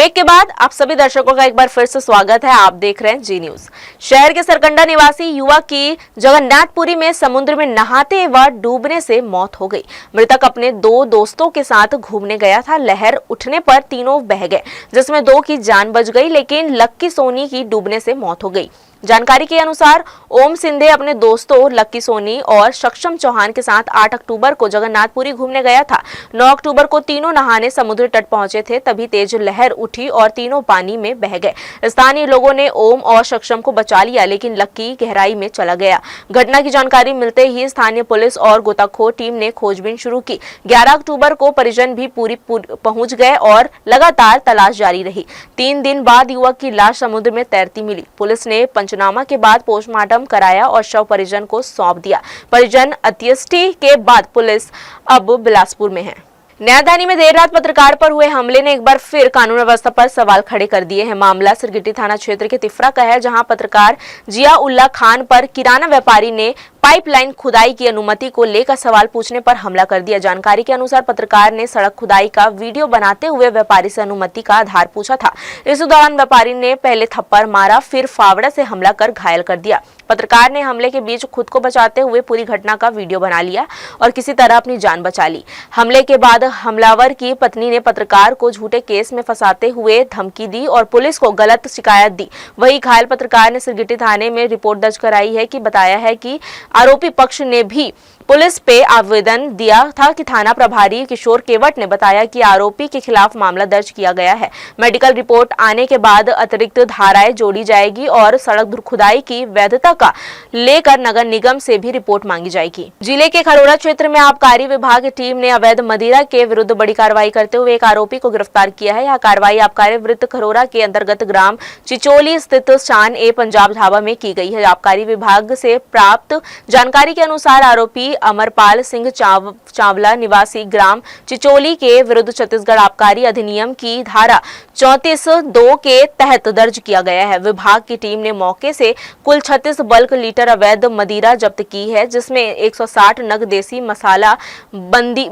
Break के बाद आप सभी दर्शकों का एक बार फिर से स्वागत है। आप देख रहे हैं जी न्यूज। शहर के सरकंडा निवासी युवक की जगन्नाथपुरी में समुद्र में नहाते व डूबने से मौत हो गई। मृतक अपने दो दोस्तों के साथ घूमने गया था। लहर उठने पर तीनों बह गए, जिसमें दो की जान बच गई, लेकिन लक्की सोनी की डूबने से मौत हो गई। जानकारी के अनुसार ओम सिंधे अपने दोस्तों लक्की सोनी और सक्षम चौहान के साथ 8 अक्टूबर को जगन्नाथपुरी घूमने गया था। 9 अक्टूबर को तीनों नहाने समुद्र तट पहुंचे थे, तभी तेज लहर उठी और तीनों पानी में बह गए। स्थानीय लोगों ने ओम और सक्षम को बचा लिया, लेकिन लक्की गहराई में चला गया। घटना की जानकारी मिलते ही स्थानीय पुलिस और गोताखोर टीम ने खोजबीन शुरू की। 11 अक्टूबर को परिजन भी पूरी पहुंच गए और लगातार तलाश जारी रही। 3 दिन बाद युवक की लाश समुद्र में तैरती मिली। पुलिस ने पंचनामा के बाद पोस्टमार्टम कराया और शव परिजन को सौंप दिया। परिजन अंत्येष्टि के बाद पुलिस अब बिलासपुर में है। न्यायदानी में देर रात पत्रकार पर हुए हमले ने एक बार फिर कानून व्यवस्था पर सवाल खड़े कर दिए हैं। मामला सिरगिट्टी थाना क्षेत्र के तिफरा का है, जहां पत्रकार जिया उल्ला खान पर किराना व्यापारी ने पाइपलाइन खुदाई की अनुमति को लेकर सवाल पूछने पर हमला कर दिया। जानकारी के अनुसार पत्रकार ने सड़क खुदाई का वीडियो बनाते हुए व्यापारी से अनुमति का आधार पूछा था। इस दौरान व्यापारी ने पहले थप्पड़ मारा, फिर फावड़ा से हमला कर घायल कर दिया। पत्रकार ने हमले के बीच खुद को बचाते हुए पूरी घटना का वीडियो बना लिया और किसी तरह अपनी जान बचा ली। हमले के बाद हमलावर की पत्नी ने पत्रकार को झूठे केस में फंसाते हुए धमकी दी और पुलिस को गलत शिकायत दी। वहीं घायल पत्रकार ने सिरगिट्टी थाने में रिपोर्ट दर्ज कराई है कि बताया है कि आरोपी पक्ष ने भी पुलिस पे आवेदन दिया था कि थाना प्रभारी किशोर केवट ने बताया कि आरोपी के खिलाफ मामला दर्ज किया गया है। मेडिकल रिपोर्ट आने के बाद अतिरिक्त धाराएं जोड़ी जाएगी और सड़क खुदाई की वैधता का लेकर नगर निगम से भी रिपोर्ट मांगी जाएगी। जिले के खरोरा क्षेत्र में आबकारी विभाग की टीम ने अवैध मदिरा के विरुद्ध बड़ी कार्रवाई करते हुए एक आरोपी को गिरफ्तार किया है। यह कार्रवाई आबकारी वृत्त खरोरा के अंतर्गत ग्राम चिचोली स्थित शान ए पंजाब ढाबा में की गई है। आबकारी विभाग से प्राप्त जानकारी के अनुसार आरोपी अमरपाल सिंह चावला निवासी ग्राम चिचोली के विरुद्ध छत्तीसगढ़ आबकारी अधिनियम की धारा 34(2) के तहत दर्ज किया गया है। विभाग की टीम ने मौके से कुल 36 बल्क लीटर अवैध मदिरा जब्त की है, जिसमें 160 नग देसी मसाला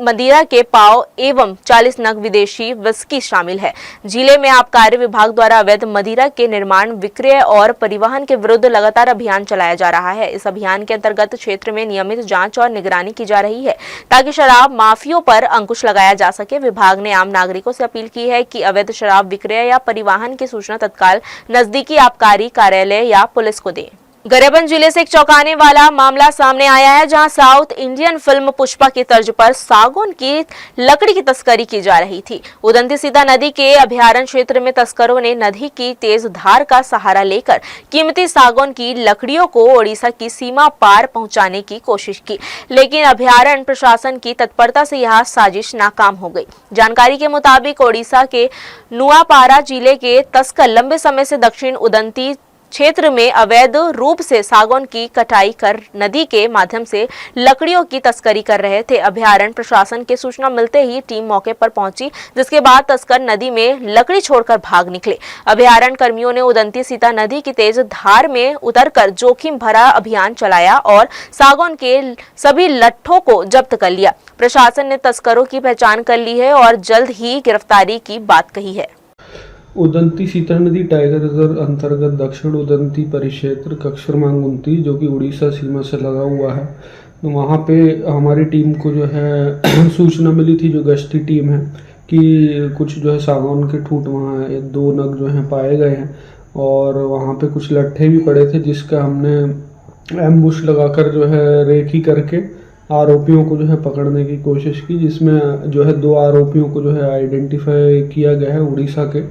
मदिरा के पाव एवं 40 नग विदेशी विस्की शामिल है। जिले में आबकारी विभाग द्वारा अवैध मदिरा के निर्माण, विक्रय और परिवहन के विरुद्ध लगातार अभियान चलाया जा रहा है। इस अभियान के अंतर्गत क्षेत्र में नियमित जांच और निगरानी की जा रही है, ताकि शराब माफियों पर अंकुश लगाया जा सके। विभाग ने आम नागरिकों से अपील की है कि अवैध शराब विक्रय या परिवहन की सूचना तत्काल नजदीकी आबकारी कार्यालय या पुलिस को दें। गरियाबंद जिले से एक चौंकाने वाला मामला सामने आया है, जहां साउथ इंडियन फिल्म पुष्पा की तर्ज पर सागौन की लकड़ी की तस्करी की जा रही थी। उदंती सीता नदी के अभयारण्य क्षेत्र में तस्करों ने नदी की तेज धार का सहारा लेकर कीमती सागौन की लकड़ियों को ओडिशा की सीमा पार पहुंचाने की कोशिश की, लेकिन अभयारण्य प्रशासन की तत्परता से यह साजिश नाकाम हो गई। जानकारी के मुताबिक ओडिशा के नुआपारा जिले के तस्कर लंबे समय से दक्षिण उदंती क्षेत्र में अवैध रूप से सागौन की कटाई कर नदी के माध्यम से लकड़ियों की तस्करी कर रहे थे। अभयारण्य प्रशासन की सूचना मिलते ही टीम मौके पर पहुंची, जिसके बाद तस्कर नदी में लकड़ी छोड़कर भाग निकले। अभयारण्य कर्मियों ने उदंती सीता नदी की तेज धार में उतरकर जोखिम भरा अभियान चलाया और सागौन के सभी लट्ठों को जब्त कर लिया। प्रशासन ने तस्करों की पहचान कर ली है और जल्द ही गिरफ्तारी की बात कही है। उदंती सीता नदी टाइगर रिजर्व अंतर्गत दक्षिण उदंती परिक्षेत्र कक्षरमांग जो कि उड़ीसा सीमा से लगा हुआ है, तो वहाँ पे हमारी टीम को जो है सूचना मिली थी, जो गश्ती टीम है, कि कुछ जो है सागौन के ठूंठ वहाँ 2 नग जो हैं पाए गए हैं और वहाँ पे कुछ लट्ठे भी पड़े थे, जिसका हमने एम्बुश लगाकर जो है रेकी करके आरोपियों को जो है पकड़ने की कोशिश की, जिसमें जो है 2 आरोपियों को जो है आइडेंटिफाई किया गया है उड़ीसा के,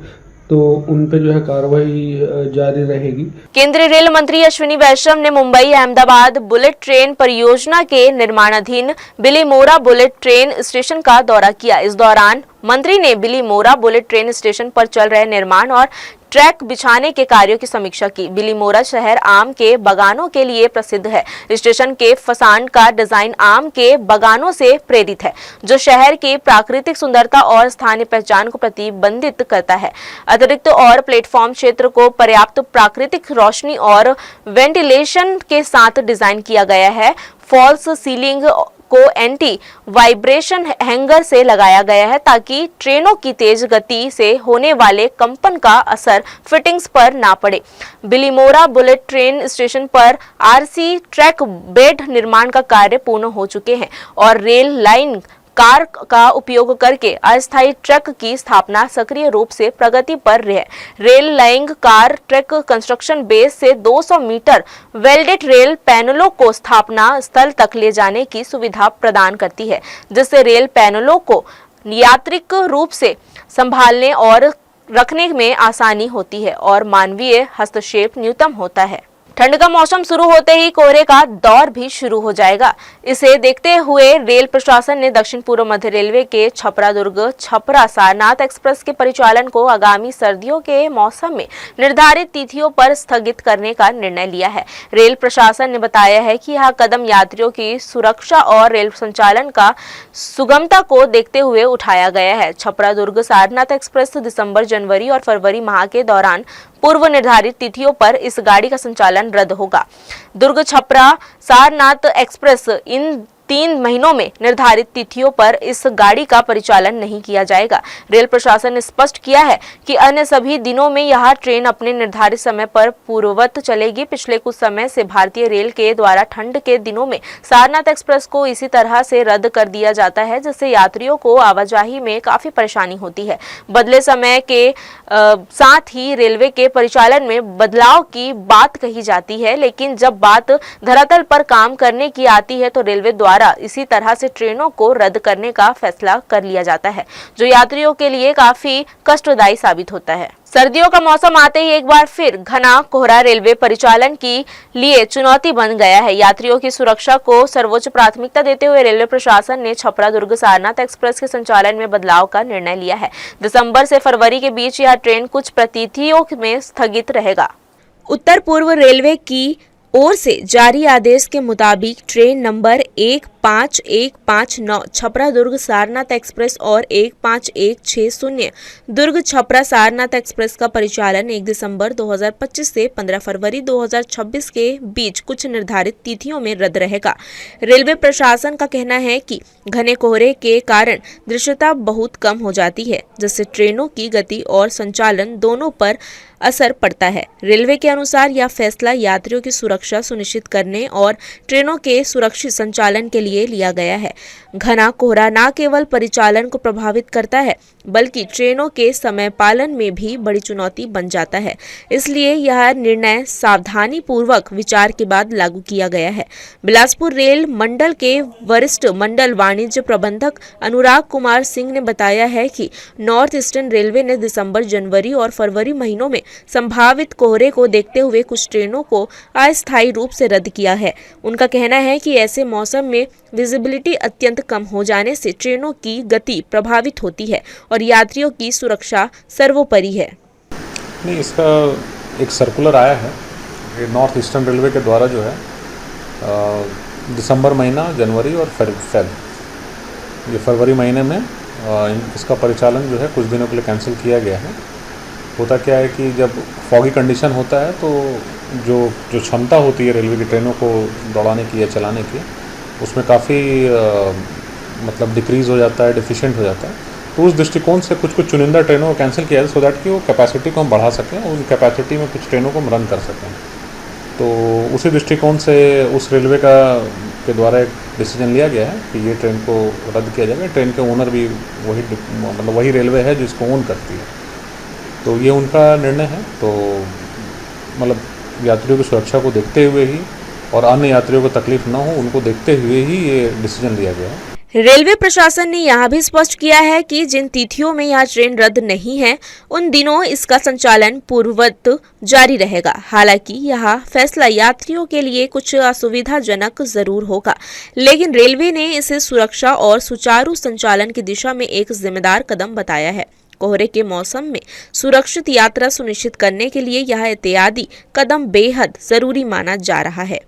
तो उन पे जो है कार्रवाई जारी रहेगी। केंद्रीय रेल मंत्री अश्विनी वैष्णव ने मुंबई अहमदाबाद बुलेट ट्रेन परियोजना के निर्माणाधीन बिलीमोरा बुलेट ट्रेन स्टेशन का दौरा किया। इस दौरान मंत्री ने बिलीमोरा बुलेट ट्रेन स्टेशन पर चल रहे निर्माण और ट्रैक बिछाने के कार्यों की समीक्षा की। बिलीमोरा शहर आम के बागानों के लिए प्रसिद्ध है। स्टेशन के फसाड का डिजाइन आम के बागानों से प्रेरित है, जो शहर की प्राकृतिक सुंदरता और स्थानीय पहचान को प्रतिबिंबित करता है। अतिरिक्त और प्लेटफॉर्म क्षेत्र को पर्याप्त प्राकृतिक रोशनी और वेंटिलेशन के साथ डिजाइन किया गया है। फॉल्स सीलिंग को एंटी वाइब्रेशन हैंगर से लगाया गया है ताकि ट्रेनों की तेज गति से होने वाले कंपन का असर फिटिंग्स पर ना पड़े। बिलीमोरा बुलेट ट्रेन स्टेशन पर आरसी ट्रैक बेड निर्माण का कार्य पूर्ण हो चुके हैं और रेल लाइन कार का उपयोग करके अस्थायी ट्रैक की स्थापना सक्रिय रूप से प्रगति पर है। Rail line car track construction base से 200 मीटर वेल्डेड रेल पैनलों को स्थापना स्थल तक ले जाने की सुविधा प्रदान करती है, जिससे रेल पैनलों को यांत्रिक रूप से संभालने और रखने में आसानी होती है और मानवीय हस्तक्षेप न्यूनतम होता है। ठंड का मौसम शुरू होते ही कोहरे का दौर भी शुरू हो जाएगा। इसे देखते हुए रेल प्रशासन ने दक्षिण पूर्व मध्य रेलवे के छपरा दुर्ग छपरा सारनाथ एक्सप्रेस के परिचालन को आगामी सर्दियों के मौसम में निर्धारित तिथियों पर स्थगित करने का निर्णय लिया है। रेल प्रशासन ने बताया है कि यह कदम यात्रियों की सुरक्षा और रेल संचालन का सुगमता को देखते हुए उठाया गया है। छपरा दुर्ग सारनाथ एक्सप्रेस दिसंबर, जनवरी और फरवरी माह के दौरान पूर्व निर्धारित तिथियों पर इस गाड़ी का संचालन रद्द होगा। दुर्ग छपरा सारनाथ एक्सप्रेस इन 3 महीनों में निर्धारित तिथियों पर इस गाड़ी का परिचालन नहीं किया जाएगा। रेल प्रशासन ने स्पष्ट किया है कि अन्य सभी दिनों में यह ट्रेन अपने निर्धारित समय पर पूर्ववत चलेगी। पिछले कुछ समय से भारतीय रेल के द्वारा ठंड के दिनों में सारनाथ एक्सप्रेस को इसी तरह से रद्द कर दिया जाता है, जिससे यात्रियों को आवाजाही में काफी परेशानी होती है। बदले समय के साथ ही रेलवे के परिचालन में बदलाव की बात कही जाती है, लेकिन जब बात धरातल पर काम करने की आती है तो रेलवे द्वारा इसी तरह से ट्रेनों को रद्द करने का फैसला कर लिया जाता है, जो यात्रियों के लिए काफी कष्टदायी साबित होता है। सर्दियों का मौसम आते ही एक बार फिर घना कोहरा रेलवे परिचालन के लिए चुनौती बन गया है। यात्रियों की सुरक्षा को सर्वोच्च प्राथमिकता देते हुए रेलवे प्रशासन ने छपरा दुर्ग सारनाथ एक्सप्रेस के संचालन में बदलाव का निर्णय लिया है। दिसंबर से फरवरी के बीच यह ट्रेन कुछ प्रतिथियों में स्थगित रहेगा। उत्तर पूर्व रेलवे की ओर से जारी आदेश के मुताबिक ट्रेन नंबर 15159 छपरा दुर्ग सारनाथ एक्सप्रेस और 15160 दुर्ग छपरा सारनाथ एक्सप्रेस का परिचालन 1 दिसंबर 2025 से 15 फरवरी 2026 के बीच कुछ निर्धारित तिथियों में रद्द रहेगा। रेलवे प्रशासन का कहना है कि घने कोहरे के कारण दृश्यता बहुत कम हो जाती है, जिससे ट्रेनों की गति और संचालन दोनों पर असर पड़ता है। रेलवे के अनुसार यह फैसला यात्रियों की सुरक्षा सुनिश्चित करने और ट्रेनों के सुरक्षित संचालन के लिए लिया गया है। घना कोहरा न केवल परिचालन को प्रभावित करता है, बल्कि ट्रेनों के समय पालन में भी बड़ी चुनौती बन जाता है। इसलिए यह निर्णय सावधानी पूर्वक विचार के बाद लागू किया गया है। बिलासपुर रेल मंडल के वरिष्ठ मंडल वाणिज्य प्रबंधक अनुराग कुमार सिंह ने बताया है कि नॉर्थ ईस्टर्न रेलवे ने दिसंबर, जनवरी और फरवरी महीनों में संभावित कोहरे को देखते हुए कुछ ट्रेनों को अस्थायी रूप से रद्द किया है। उनका कहना है कि ऐसे मौसम में विजिबिलिटी अत्यंत कम हो जाने से ट्रेनों की गति प्रभावित होती है और यात्रियों की सुरक्षा सर्वोपरि है। नहीं, इसका एक सर्कुलर आया है ये नॉर्थ ईस्टर्न रेलवे के द्वारा जो है दिसंबर महीना, जनवरी और ये फरवरी महीने में इसका परिचालन जो है कुछ दिनों के लिए कैंसिल किया गया है। होता क्या है कि जब फॉगी कंडीशन होता है तो जो क्षमता होती है रेलवे की ट्रेनों को दौड़ाने की या चलाने की, उसमें काफ़ी मतलब डिक्रीज़ हो जाता है, डिफिशिएंट हो जाता है। तो उस दृष्टिकोण से कुछ चुनिंदा ट्रेनों को कैंसिल किया जाए, सो दैट कि वो कैपेसिटी को हम बढ़ा सकें, उन कैपेसिटी में कुछ ट्रेनों को हम रन कर सकें। तो उसी दृष्टिकोण से उस रेलवे के द्वारा एक डिसीजन लिया गया है कि ये ट्रेन को रद्द किया जाएगा। ट्रेन के ओनर भी वही रेलवे है जो इसको ओन करती है, तो ये उनका निर्णय है। तो मतलब यात्रियों की सुरक्षा को देखते हुए ही और अन्य यात्रियों को तकलीफ न हो, उनको देखते हुए ही ये डिसीजन लिया गया है। रेलवे प्रशासन ने यह भी स्पष्ट किया है कि जिन तिथियों में यह ट्रेन रद्द नहीं है, उन दिनों इसका संचालन पूर्ववत जारी रहेगा। हालांकि यह फैसला यात्रियों के लिए कुछ असुविधाजनक जरूर होगा, लेकिन रेलवे ने इसे सुरक्षा और सुचारू संचालन की दिशा में एक जिम्मेदार कदम बताया है। कोहरे के मौसम में सुरक्षित यात्रा सुनिश्चित करने के लिए यह एहतियाती कदम बेहद जरूरी माना जा रहा है।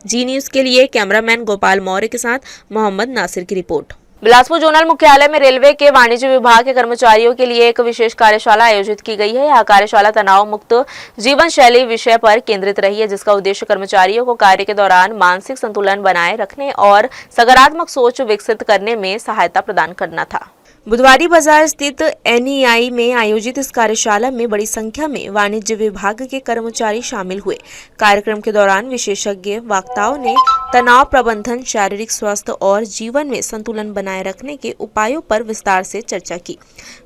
जी न्यूज़ के लिए कैमरामैन गोपाल मौर्य के साथ मोहम्मद नासिर की रिपोर्ट। बिलासपुर जोनल मुख्यालय में रेलवे के वाणिज्य विभाग के कर्मचारियों के लिए एक विशेष कार्यशाला आयोजित की गई है। यह कार्यशाला तनाव मुक्त जीवन शैली विषय पर केंद्रित रही है, जिसका उद्देश्य कर्मचारियों को कार्य के दौरान मानसिक संतुलन बनाए रखने और सकारात्मक सोच विकसित करने में सहायता प्रदान करना था। बुधवारी बाजार स्थित NEI में आयोजित इस कार्यशाला में बड़ी संख्या में वाणिज्य विभाग के कर्मचारी शामिल हुए। कार्यक्रम के दौरान विशेषज्ञ वक्ताओं ने तनाव प्रबंधन, शारीरिक स्वास्थ्य और जीवन में संतुलन बनाए रखने के उपायों पर विस्तार से चर्चा की।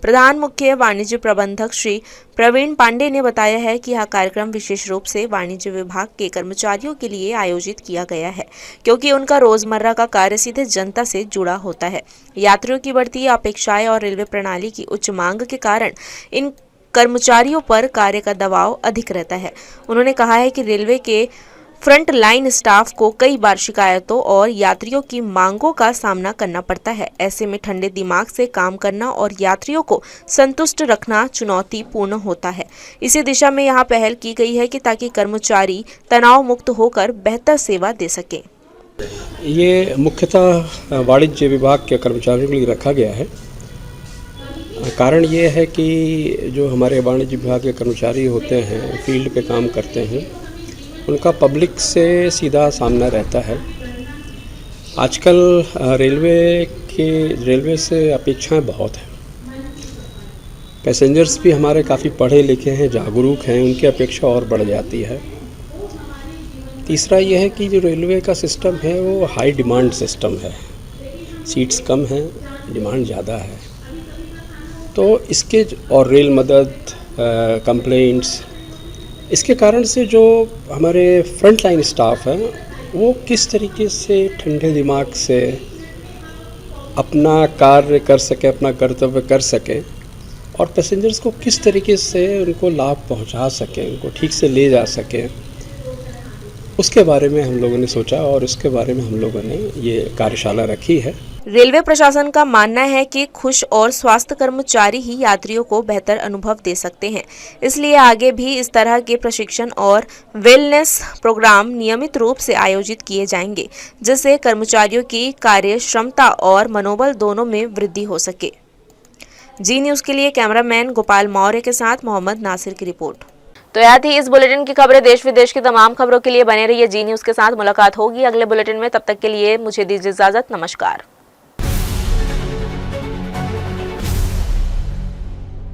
प्रधान मुख्य वाणिज्य प्रबंधक श्री प्रवीण पांडे ने बताया है कि यह कार्यक्रम विशेष रूप से वाणिज्य विभाग के कर्मचारियों के लिए आयोजित किया गया है, क्योंकि उनका रोजमर्रा का कार्य सीधे जनता से जुड़ा होता है। यात्रियों की बढ़ती अपेक्षाएं और रेलवे प्रणाली की उच्च मांग के कारण इन कर्मचारियों पर कार्य का दबाव अधिक रहता है। उन्होंने कहा है कि रेलवे के फ्रंट लाइन स्टाफ को कई बार शिकायतों और यात्रियों की मांगों का सामना करना पड़ता है। ऐसे में ठंडे दिमाग से काम करना और यात्रियों को संतुष्ट रखना चुनौतीपूर्ण होता है। इसी दिशा में यहाँ पहल की गई है कि ताकि कर्मचारी तनाव मुक्त होकर बेहतर सेवा दे सकें। ये मुख्यतः वाणिज्य विभाग के कर्मचारियों के लिए रखा गया है। कारण ये है कि जो हमारे वाणिज्य विभाग के कर्मचारी होते हैं, फील्ड पे काम करते हैं, उनका पब्लिक से सीधा सामना रहता है। आजकल रेलवे से अपेक्षाएं बहुत हैं। पैसेंजर्स भी हमारे काफ़ी पढ़े लिखे हैं, जागरूक हैं, उनकी अपेक्षा और बढ़ जाती है। तीसरा यह है कि जो रेलवे का सिस्टम है वो हाई डिमांड सिस्टम है। सीट्स कम हैं, डिमांड ज़्यादा है। तो इसके और रेल मदद, कंप्लेंट्स, इसके कारण से जो हमारे फ्रंट लाइन स्टाफ है वो किस तरीके से ठंडे दिमाग से अपना कार्य कर सके, अपना कर्तव्य कर सके और पैसेंजर्स को किस तरीके से उनको लाभ पहुंचा सके, उनको ठीक से ले जा सके, उसके बारे में हम लोगों ने सोचा और उसके बारे में हम लोगों ने ये कार्यशाला रखी है। रेलवे प्रशासन का मानना है कि खुश और स्वस्थ कर्मचारी ही यात्रियों को बेहतर अनुभव दे सकते हैं। इसलिए आगे भी इस तरह के प्रशिक्षण और वेलनेस प्रोग्राम नियमित रूप से आयोजित किए जाएंगे, जिससे कर्मचारियों की कार्य क्षमता और मनोबल दोनों में वृद्धि हो सके। जी न्यूज़ के लिए कैमरामैन गोपाल मौर्य के साथ मोहम्मद नासिर की रिपोर्ट। तो यह थी इस बुलेटिन की खबरें। देश विदेश की तमाम खबरों के लिए बने रहिए जी न्यूज़ के साथ। मुलाकात होगी अगले बुलेटिन में, तब तक के लिए मुझे दीजिए इजाजत। नमस्कार।